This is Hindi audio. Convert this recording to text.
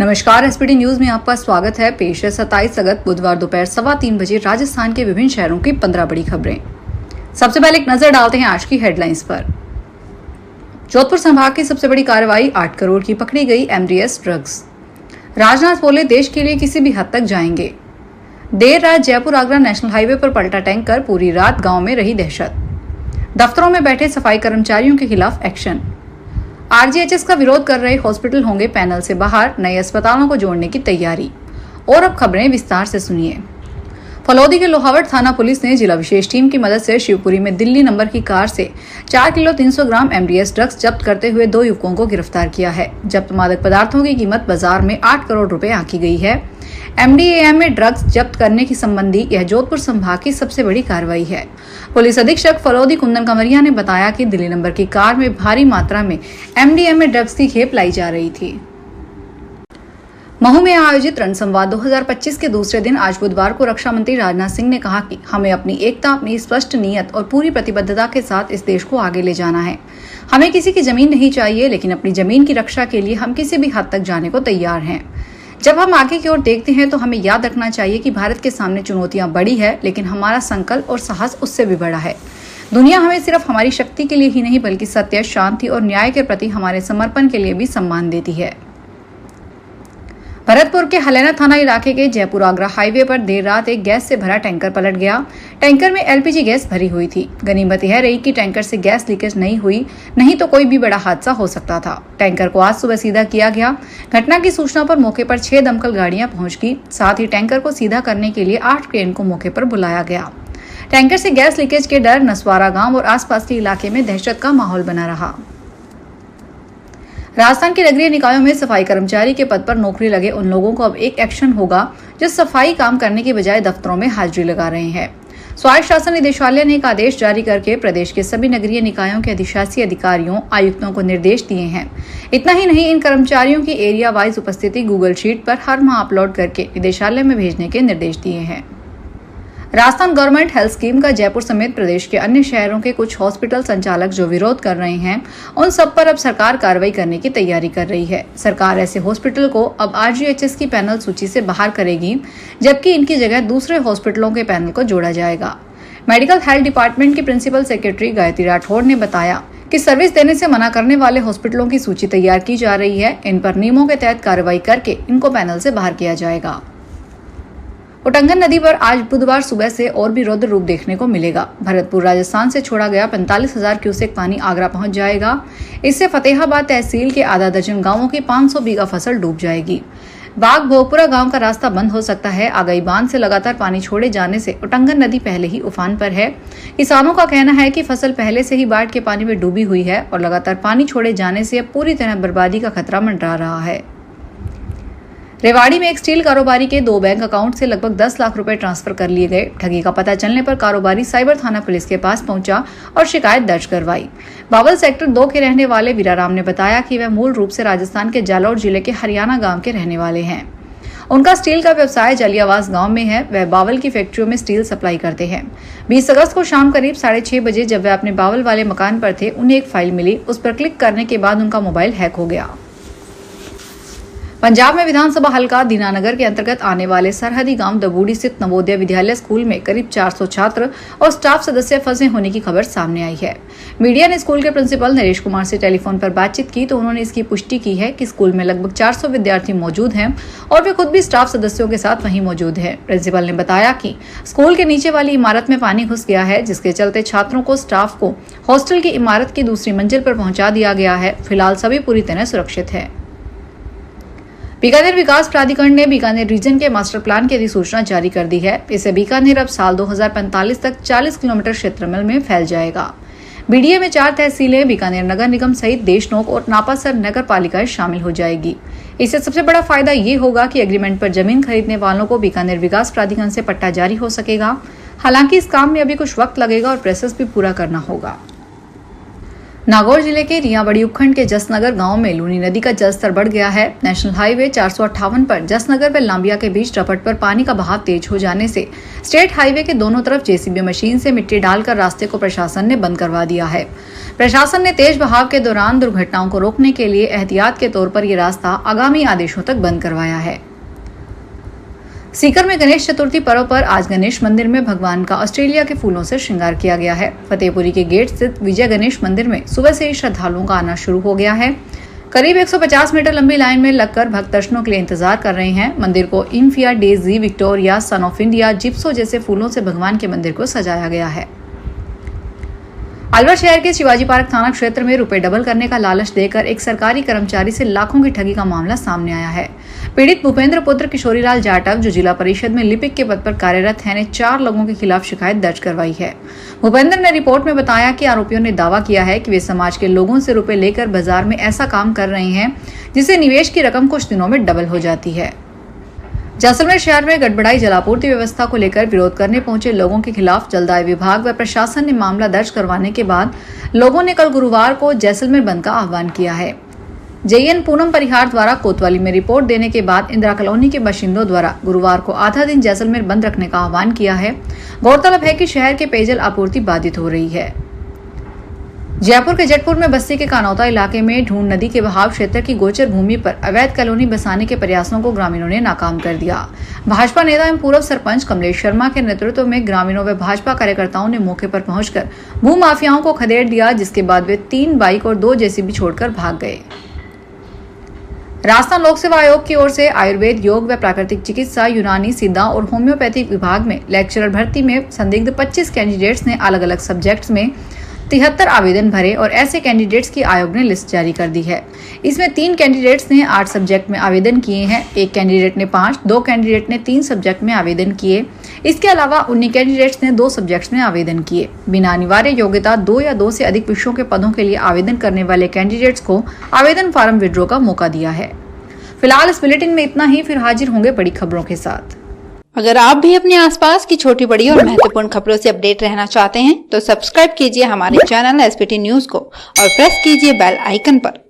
नमस्कार, एसपीडी न्यूज में आपका स्वागत है। पेश है 27 अगस्त बुधवार दोपहर 3:15 बजे राजस्थान के विभिन्न शहरों की 15 बड़ी खबरें। सबसे पहले एक नजर डालते हैं आज की हेडलाइंस पर। जोधपुर संभाग की सबसे बड़ी कार्रवाई, 8 करोड़ की पकड़ी गई एमडीएस ड्रग्स। राजनाथ बोले, देश के लिए किसी भी हद तक जाएंगे। देर रात जयपुर आगरा नेशनल हाईवे पर पलटा टैंकर, पूरी रात गांव में रही दहशत। दफ्तरों में बैठे सफाई कर्मचारियों के खिलाफ एक्शन। आरजीएचएस का विरोध कर रहे हॉस्पिटल होंगे पैनल से बाहर, नए अस्पतालों को जोड़ने की तैयारी। और अब खबरें विस्तार से सुनिए। फलौदी के लोहावट थाना पुलिस ने जिला विशेष टीम की मदद से शिवपुरी में दिल्ली नंबर की कार से 4 किलो 300 ग्राम एमडीएस ड्रग्स जब्त करते हुए 2 युवकों को गिरफ्तार किया है। जब्त मादक पदार्थों की कीमत बाजार में 8 करोड़ रुपए आंकी गई है। एमडीएएम में ड्रग्स जब्त करने की संबंधी यह जोधपुर संभाग की सबसे बड़ी कार्रवाई है। पुलिस अधीक्षक फलौदी कुंदन कंवरिया ने बताया कि दिल्ली नंबर की कार में भारी मात्रा में एमडीएम में ड्रग्स की खेप लाई जा रही थी। महू में आयोजित रण संवाद 2025 के दूसरे दिन आज बुधवार को रक्षा मंत्री राजनाथ सिंह ने कहा कि हमें अपनी एकता, अपनी स्पष्ट नीयत और पूरी प्रतिबद्धता के साथ इस देश को आगे ले जाना है। हमें किसी की जमीन नहीं चाहिए, लेकिन अपनी जमीन की रक्षा के लिए हम किसी भी हद तक जाने को तैयार हैं। जब हम आगे की ओर देखते हैं तो हमें याद रखना चाहिए कि भारत के सामने चुनौतियां बड़ी है, लेकिन हमारा संकल्प और साहस उससे भी बड़ा है। दुनिया हमें सिर्फ हमारी शक्ति के लिए ही नहीं, बल्कि सत्य, शांति और न्याय के प्रति हमारे समर्पण के लिए भी सम्मान देती है। भरतपुर के हलैना थाना इलाके के जयपुर आगरा हाईवे पर देर रात एक गैस से भरा टैंकर पलट गया। टैंकर में एलपीजी गैस भरी हुई थी। गनीमत यह रही कि टैंकर से गैस लीकेज नहीं हुई, नहीं तो कोई भी बड़ा हादसा हो सकता था। टैंकर को आज सुबह सीधा किया गया। घटना की सूचना पर मौके पर 6 दमकल गाड़ियां पहुंच गई। साथ ही टैंकर को सीधा करने के लिए 8 क्रेन को मौके पर बुलाया गया। टैंकर से गैस लीकेज के डर नसवारा गाँव और आसपास के इलाके में दहशत का माहौल बना रहा। राजस्थान के नगरीय निकायों में सफाई कर्मचारी के पद पर नौकरी लगे उन लोगों को अब एक एक्शन होगा जो सफाई काम करने के बजाय दफ्तरों में हाजिरी लगा रहे हैं। स्वायत्त शासन निदेशालय ने एक आदेश जारी करके प्रदेश के सभी नगरीय निकायों के अधिशासी अधिकारियों, आयुक्तों को निर्देश दिए हैं। इतना ही नहीं, इन कर्मचारियों की एरिया वाइज उपस्थिति गूगल शीट पर हर माह अपलोड करके निदेशालय में भेजने के निर्देश दिए हैं। राजस्थान गवर्नमेंट हेल्थ स्कीम का जयपुर समेत प्रदेश के अन्य शहरों के कुछ हॉस्पिटल संचालक जो विरोध कर रहे हैं, उन सब पर अब सरकार कार्रवाई करने की तैयारी कर रही है। सरकार ऐसे हॉस्पिटल को अब आरजीएचएस की पैनल सूची से बाहर करेगी, जबकि इनकी जगह दूसरे हॉस्पिटलों के पैनल को जोड़ा जाएगा। मेडिकल हेल्थ डिपार्टमेंट की प्रिंसिपल सेक्रेटरी गायत्री राठौड़ ने बताया कि सर्विस देने से मना करने वाले हॉस्पिटलों की सूची तैयार की जा रही है। इन पर नियमों के तहत कार्रवाई करके इनको पैनल से बाहर किया जाएगा। उटंगन नदी पर आज बुधवार सुबह से और भी रौद्र रूप देखने को मिलेगा। भरतपुर राजस्थान से छोड़ा गया 45,000 क्यूसेक पानी आगरा पहुंच जाएगा। इससे फतेहाबाद तहसील के आधा दर्जन गांवों की 500 बीघा फसल डूब जाएगी। बाग भोगपुरा गांव का रास्ता बंद हो सकता है। आगाई बांध से लगातार पानी छोड़े जाने से उटंगन नदी पहले ही उफान पर है। किसानों का कहना है कि फसल पहले से ही बाढ़ के पानी में डूबी हुई है और लगातार पानी छोड़े जाने से पूरी तरह बर्बादी का खतरा मंडरा रहा है। रेवाड़ी में एक स्टील कारोबारी के 2 बैंक अकाउंट से लगभग 10 लाख रुपए ट्रांसफर कर लिए गए। ठगी का पता चलने पर कारोबारी साइबर थाना पुलिस के पास पहुंचा और शिकायत दर्ज करवाई। बावल सेक्टर 2 के रहने वाले वीराराम ने बताया कि वह मूल रूप से राजस्थान के जालौर जिले के हरियाणा गांव के रहने वाले हैं। उनका स्टील का व्यवसाय जलियावास गांव में है। वह बावल की फैक्ट्रियों में स्टील सप्लाई करते हैं। 20 अगस्त को शाम करीब 6:30 बजे जब वह अपने बावल वाले मकान पर थे, उन्हें एक फाइल मिली। उस पर क्लिक करने के बाद उनका मोबाइल हैक हो गया। पंजाब में विधानसभा हल्का दीनानगर के अंतर्गत आने वाले सरहदी गांव दबूड़ी स्थित नवोदय विद्यालय स्कूल में करीब 400 छात्र और स्टाफ सदस्य फंसे होने की खबर सामने आई है। मीडिया ने स्कूल के प्रिंसिपल नरेश कुमार से टेलीफोन पर बातचीत की तो उन्होंने इसकी पुष्टि की है कि स्कूल में लगभग 400 विद्यार्थी मौजूद हैं और वे खुद भी स्टाफ सदस्यों के साथ वहीं मौजूद हैं। प्रिंसिपल ने बताया कि स्कूल के नीचे वाली इमारत में पानी घुस गया है, जिसके चलते छात्रों को, स्टाफ को हॉस्टल की इमारत की दूसरी मंजिल पर पहुंचा दिया गया है। फिलहाल सभी पूरी तरह सुरक्षित है। बीकानेर विकास प्राधिकरण ने बीकानेर रीजन के मास्टर प्लान की अधिसूचना जारी कर दी है। इससे बीकानेर अब साल 2045 तक 40 किलोमीटर क्षेत्रफल में फैल जाएगा। बीडीए में 4 तहसीलें, बीकानेर नगर निगम सहित देशनोक और नापासर नगर पालिकाएं शामिल हो जाएगी। इससे सबसे बड़ा फायदा ये होगा कि एग्रीमेंट पर जमीन खरीदने वालों को बीकानेर विकास प्राधिकरण से पट्टा जारी हो सकेगा। हालांकि इस काम में अभी कुछ वक्त लगेगा और प्रोसेस भी पूरा करना होगा। नागौर जिले के रियाबड़ी उपखंड के जसनगर गांव में लूनी नदी का जलस्तर बढ़ गया है। नेशनल हाईवे 458 पर जसनगर व लांबिया के बीच रपट पर पानी का बहाव तेज हो जाने से स्टेट हाईवे के दोनों तरफ जेसीबी मशीन से मिट्टी डालकर रास्ते को प्रशासन ने बंद करवा दिया है। प्रशासन ने तेज बहाव के दौरान दुर्घटनाओं को रोकने के लिए एहतियात के तौर पर ये रास्ता आगामी आदेशों तक बंद करवाया है। सीकर में गणेश चतुर्थी पर्व पर आज गणेश मंदिर में भगवान का ऑस्ट्रेलिया के फूलों से श्रृंगार किया गया है। फतेहपुरी के गेट स्थित विजय गणेश मंदिर में सुबह से ही श्रद्धालुओं का आना शुरू हो गया है। करीब 150 मीटर लंबी लाइन में लगकर भक्त दर्शनों के लिए इंतजार कर रहे हैं। मंदिर को इनफिया, daisy, Victoria, sun of India, जिप्सो जैसे फूलों से भगवान के मंदिर को सजाया गया है। अलवर शहर के शिवाजी पार्क थाना क्षेत्र में रुपए डबल करने का लालच देकर एक सरकारी कर्मचारी से लाखों की ठगी का मामला सामने आया है। पीड़ित भूपेंद्र पुत्र किशोरीलाल जाटव, जो जिला परिषद में लिपिक के पद पर कार्यरत है, ने 4 लोगों के खिलाफ शिकायत दर्ज करवाई है। भूपेंद्र ने रिपोर्ट में बताया कि आरोपियों ने दावा किया है कि वे समाज के लोगों से रुपए लेकर बाजार में ऐसा काम कर रहे हैं जिससे निवेश की रकम कुछ दिनों में डबल हो जाती है। जैसलमेर शहर में गड़बड़ाई जलापूर्ति व्यवस्था को लेकर विरोध करने पहुंचे लोगों के खिलाफ जलदाय विभाग व प्रशासन ने मामला दर्ज करवाने के बाद लोगों ने कल गुरुवार को जैसलमेर बंद का आह्वान किया है। जेएन पूनम परिहार द्वारा कोतवाली में रिपोर्ट देने के बाद इंदिरा कॉलोनी के बाशिंदों द्वारा गुरुवार को आधा दिन जैसलमेर बंद रखने का आह्वान किया है। गौरतलब है कि शहर के पेयजल आपूर्ति बाधित हो रही है। जयपुर के जटपुर में बस्ती के कानौता इलाके में ढूंढ नदी के बहाव क्षेत्र की गोचर भूमि पर अवैध कॉलोनी बसाने के प्रयासों को ग्रामीणों ने नाकाम कर दिया। भाजपा नेता एवं पूर्व सरपंच कमलेश शर्मा के नेतृत्व में ग्रामीणों व भाजपा कार्यकर्ताओं ने मौके पर पहुंचकर भू माफियाओं को खदेड़ दिया, जिसके बाद वे 3 बाइक और 2 जेसीबी छोड़कर भाग गए। राजस्थान लोक सेवा आयोग की ओर से आयुर्वेद, योग व प्राकृतिक चिकित्सा, यूनानी, सिद्धा और होम्योपैथिक विभाग में लेक्चरर भर्ती में संदिग्ध 25 कैंडिडेट्स ने अलग अलग सब्जेक्ट्स में 73 आवेदन भरे और ऐसे कैंडिडेट्स की आयोग ने लिस्ट जारी कर दी है। इसमें 3 कैंडिडेट्स ने 8 सब्जेक्ट में आवेदन किए हैं, 1 कैंडिडेट ने 5, 2 कैंडिडेट ने 3 सब्जेक्ट में आवेदन किए। इसके अलावा 19 कैंडिडेट्स ने 2 सब्जेक्ट्स में आवेदन किए। बिना अनिवार्य योग्यता 2 या 2 से अधिक विषयों के पदों के लिए आवेदन करने वाले कैंडिडेट्स को आवेदन फॉर्म विड्रॉ का मौका दिया है। फिलहाल इस बुलेटिन में इतना ही, फिर हाजिर होंगे बड़ी खबरों के साथ। अगर आप भी अपने आसपास की छोटी बड़ी और महत्वपूर्ण खबरों से अपडेट रहना चाहते हैं तो सब्सक्राइब कीजिए हमारे चैनल एसपीटी न्यूज को और प्रेस कीजिए बेल आइकन पर।